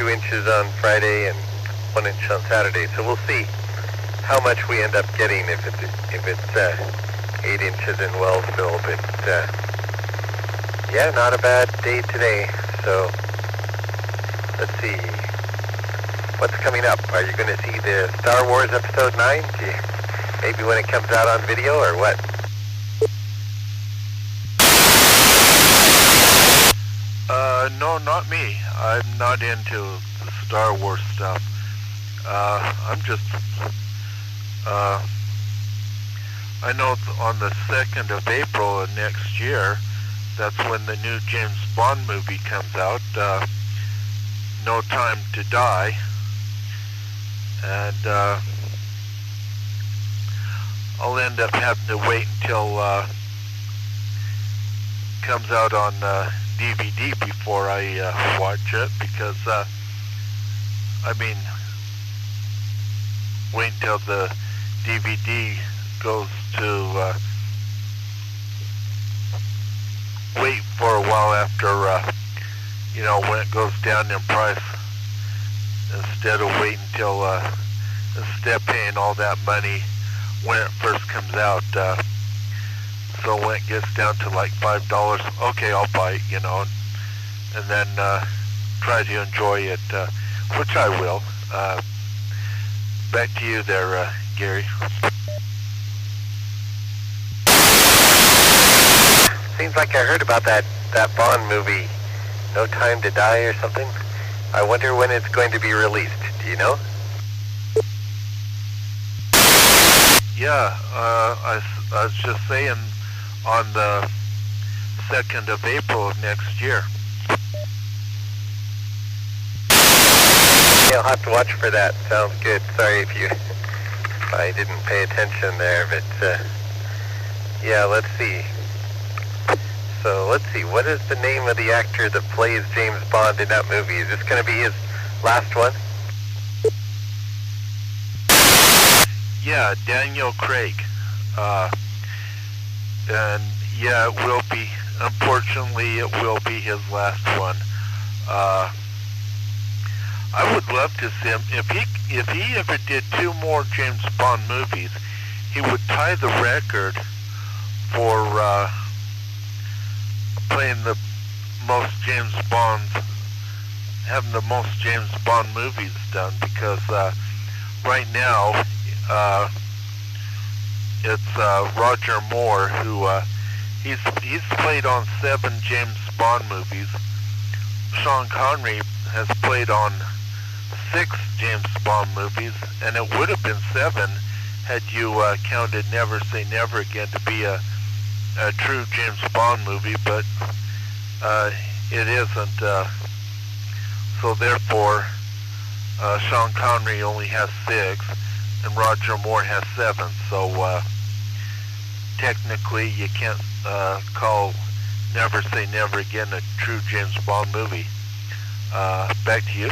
2 inches on Friday and 1 inch on Saturday. So we'll see how much we end up getting if it's 8 inches in Wellsville. But yeah, not a bad day today. So let's see what's coming up. Are you going to see the Star Wars Episode 9? Maybe when it comes out on video or what? No, not me. I'm not into the Star Wars stuff. I'm just, I know on the 2nd of April of next year, that's when the new James Bond movie comes out, No Time to Die. And I'll end up having to wait until it comes out on DVD before I watch it, because I mean, wait until the DVD goes to wait for a while after you know, when it goes down in price, instead of waiting until instead of paying all that money when it first comes out. So when it gets down to like $5, okay, I'll buy it, you know, and then try to enjoy it, which I will. Back to you there, Gary. Seems like I heard about that Bond movie, No Time to Die or something. I wonder when it's going to be released. Do you know? Yeah, I was just saying, on the 2nd of April of next year. Yeah, I'll have to watch for that. Sounds good. Sorry if I didn't pay attention there, but yeah, let's see. So let's see, what is the name of the actor that plays James Bond in that movie? Is this going to be his last one? Yeah, Daniel Craig. And yeah, it will be, unfortunately, it will be his last one. I would love to see him, if he ever did 2 more James Bond movies, he would tie the record for playing the most James Bonds, having the most James Bond movies done, because right now it's Roger Moore, who he's played on 7 James Bond movies. Sean Connery has played on 6 James Bond movies, and it would have been 7 had you counted Never Say Never Again to be a true James Bond movie, but it isn't. So therefore, Sean Connery only has 6, and Roger Moore has 7. So technically, you can't call Never Say Never Again a true James Bond movie. Back to you.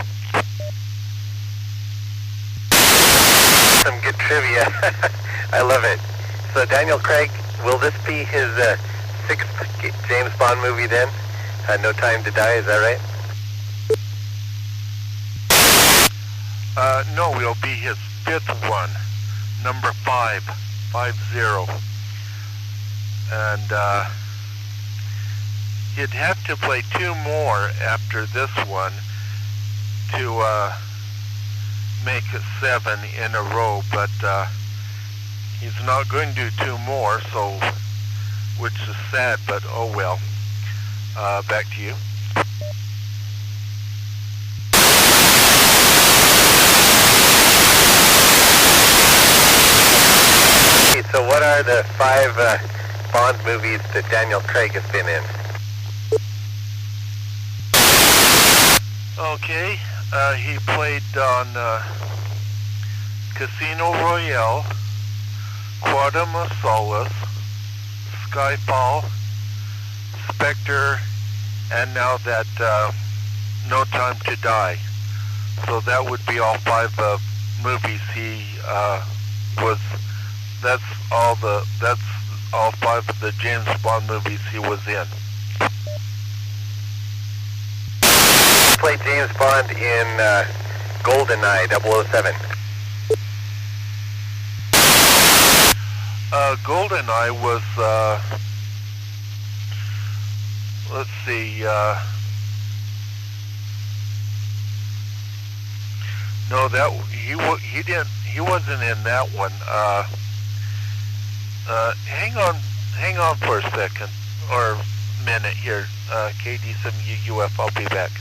Some good trivia. I love it. So Daniel Craig, will this be his 6th James Bond movie then? No Time to Die, is that right? No, it'll be his 5th one, number 5, 5-0. And he'd have to play 2 more after this one to make it 7 in a row, but he's not going to do 2 more, so, which is sad, but oh well. Back to you. Okay, so what are the 5 Bond movies that Daniel Craig has been in? Okay, he played on Casino Royale, Quantum of Solace, Skyfall, Spectre, and now that No Time to Die. So that would be all 5 movies he was. That's all 5 of the James Bond movies he was in. played James Bond in GoldenEye 007? GoldenEye was, let's see, no, that he wasn't in that one. Hang on for a second or minute here. KD7UUF, I'll be back.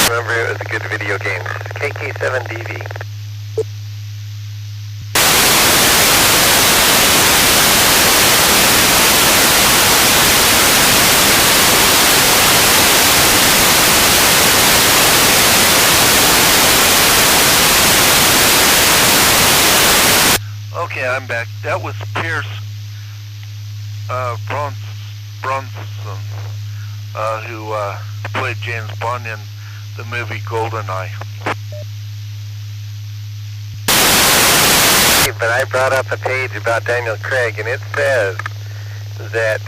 Remember, it was a good video game. KK7DV. Okay, I'm back. That was Pierce Bronson, who played James Bond in the movie GoldenEye. But I brought up a page about Daniel Craig, and it says that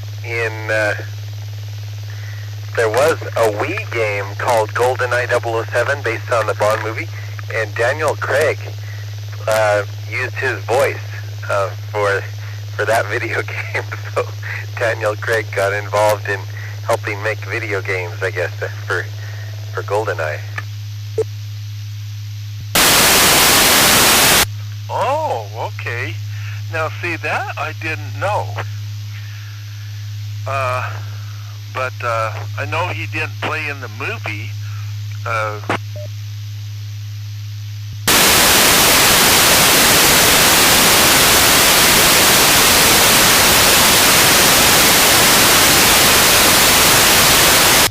there was a Wii game called GoldenEye 007 based on the Bond movie, and Daniel Craig used his voice for that video game. So Daniel Craig got involved in helping make video games, I guess, for GoldenEye. Oh, okay. Now, see, that I didn't know. But I know he didn't play in the movie.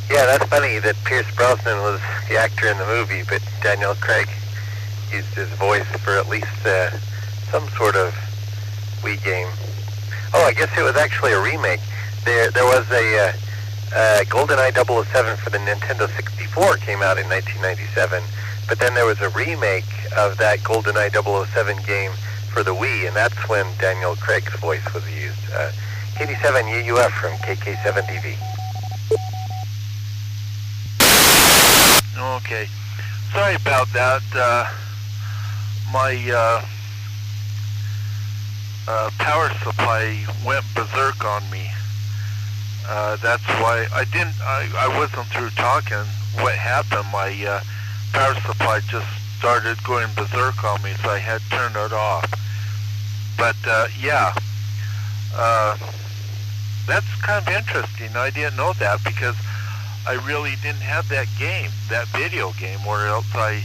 Yeah, that's funny that Pierce Brosnan was the actor in the movie, but Daniel Craig used his voice for at least some sort of Wii game. Oh, I guess it was actually a remake. There was a GoldenEye 007 for the Nintendo 64 came out in 1997, but then there was a remake of that GoldenEye 007 game for the Wii, and that's when Daniel Craig's voice was used. KD7UUF from KK7DV. Okay. Sorry about that. My power supply went berserk on me. That's why I wasn't through talking. What happened, my power supply just started going berserk on me, so I had to turn it off. But yeah, that's kind of interesting. I didn't know that because I really didn't have that game, that video game, or else I,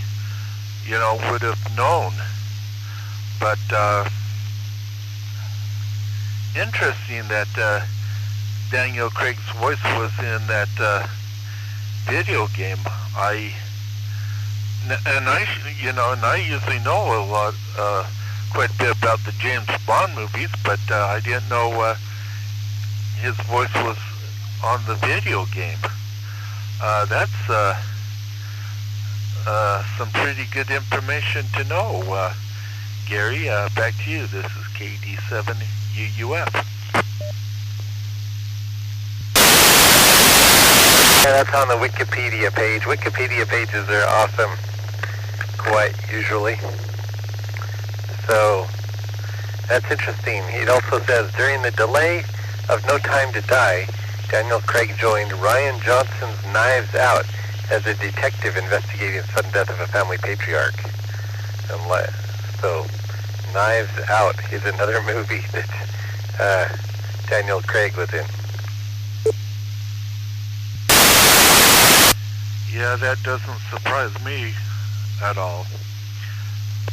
would have known. But interesting that Daniel Craig's voice was in that video game. I usually know a lot, quite a bit about the James Bond movies, but I didn't know his voice was on the video game. That's some pretty good information to know. Gary, back to you. This is KD7UUF. Yeah, that's on the Wikipedia page. Wikipedia pages are awesome, quite usually. So, that's interesting. It also says, during the delay of No Time to Die, Daniel Craig joined Ryan Johnson's Knives Out as a detective investigating the sudden death of a family patriarch. So, Knives Out is another movie that Daniel Craig was in. Yeah, that doesn't surprise me at all.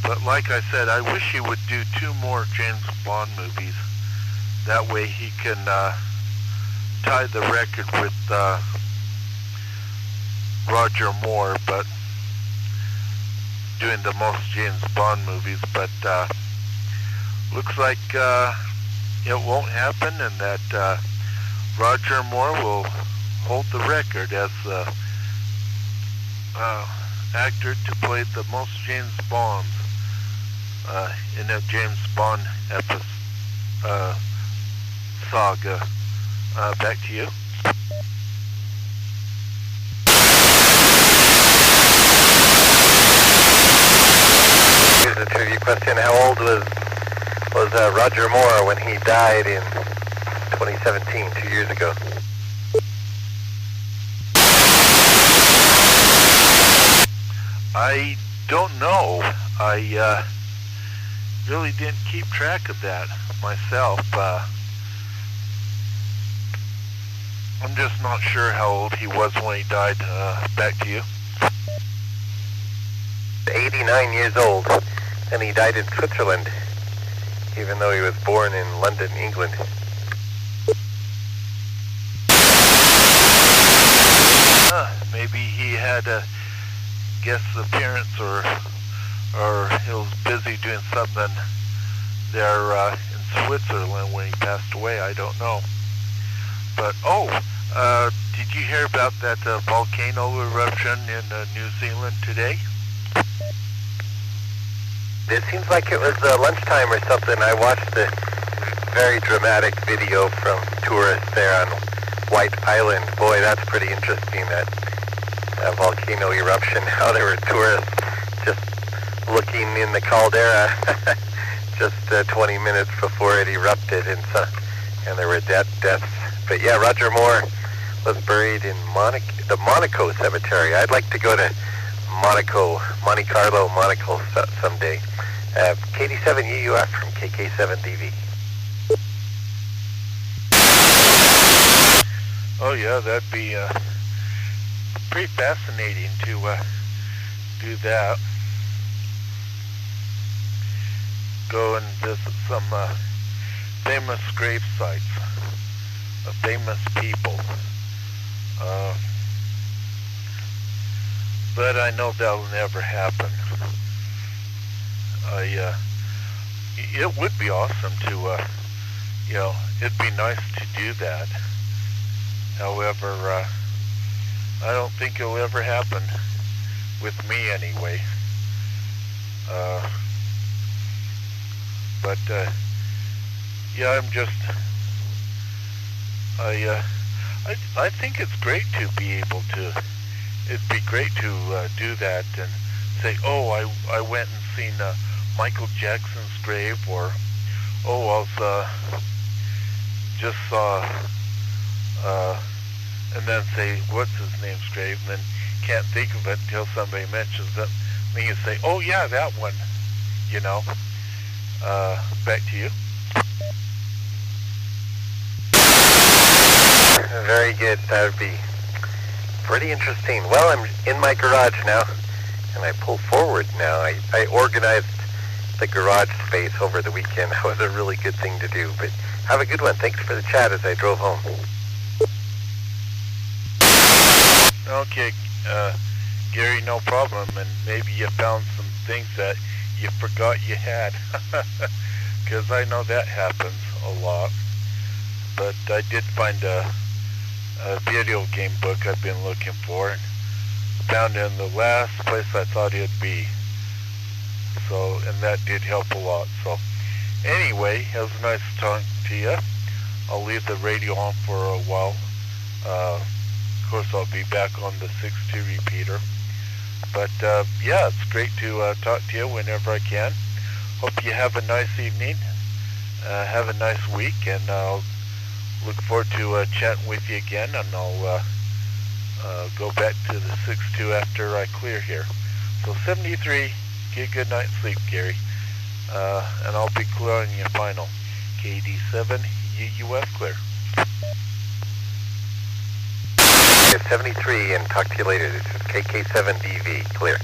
But like I said, I wish he would do 2 more James Bond movies. That way he can tie the record with Roger Moore, but doing the most James Bond movies. But looks like it won't happen, and that Roger Moore will hold the record as the actor to play the most James Bonds in a James Bond saga. Back to you. question, how old was Roger Moore when he died in 2017, 2 years ago? I don't know. I really didn't keep track of that myself. I'm just not sure how old he was when he died. Back to you. 89 years old, and he died in Switzerland, even though he was born in London, England. Maybe he had a guest appearance, or he was busy doing something there in Switzerland when he passed away. I don't know. But did you hear about that volcano eruption in New Zealand today? It seems like it was lunchtime or something. I watched the very dramatic video from tourists there on White Island. Boy, that's pretty interesting, that volcano eruption, how there were tourists just looking in the caldera just 20 minutes before it erupted, and there were deaths. But yeah, Roger Moore was buried in the Monaco Cemetery. I'd like to go to Monte Carlo, Monaco someday. KD7 UUF from KK7DV. Oh yeah, that'd be pretty fascinating to do that. Go and visit some famous grave sites of famous people. But I know that'll never happen. It would be awesome to, it'd be nice to do that. However, I don't think it'll ever happen with me anyway. I'm just, I think it's great to be able to, it'd be great to do that and say, oh, I went and seen Michael Jackson's grave, or, oh, I was, just saw, and then say, what's his name's grave, and then can't think of it until somebody mentions it. Then you say, oh yeah, that one, back to you. Very good. That would be pretty interesting. Well, I'm in my garage now, and I pull forward now. I organized the garage space over the weekend. That was a really good thing to do. But have a good one. Thanks for the chat as I drove home. Okay, Gary, no problem. And maybe you found some things that you forgot you had, because I know that happens a lot. But I did find a video game book I've been looking for, and found it in the last place I thought it'd be. So, and that did help a lot. So, anyway, it was nice talking to you. I'll leave the radio on for a while. Of course, I'll be back on the 6.2 repeater. But yeah, it's great to talk to you whenever I can. Hope you have a nice evening. Have a nice week, and I'll look forward to chatting with you again, and I'll go back to the 6.2 after I clear here. So 73, get a good night's sleep, Gary. And I'll be clear on your final. KD7 UUF clear. 73, and talk to you later. This is KK7DV, clear.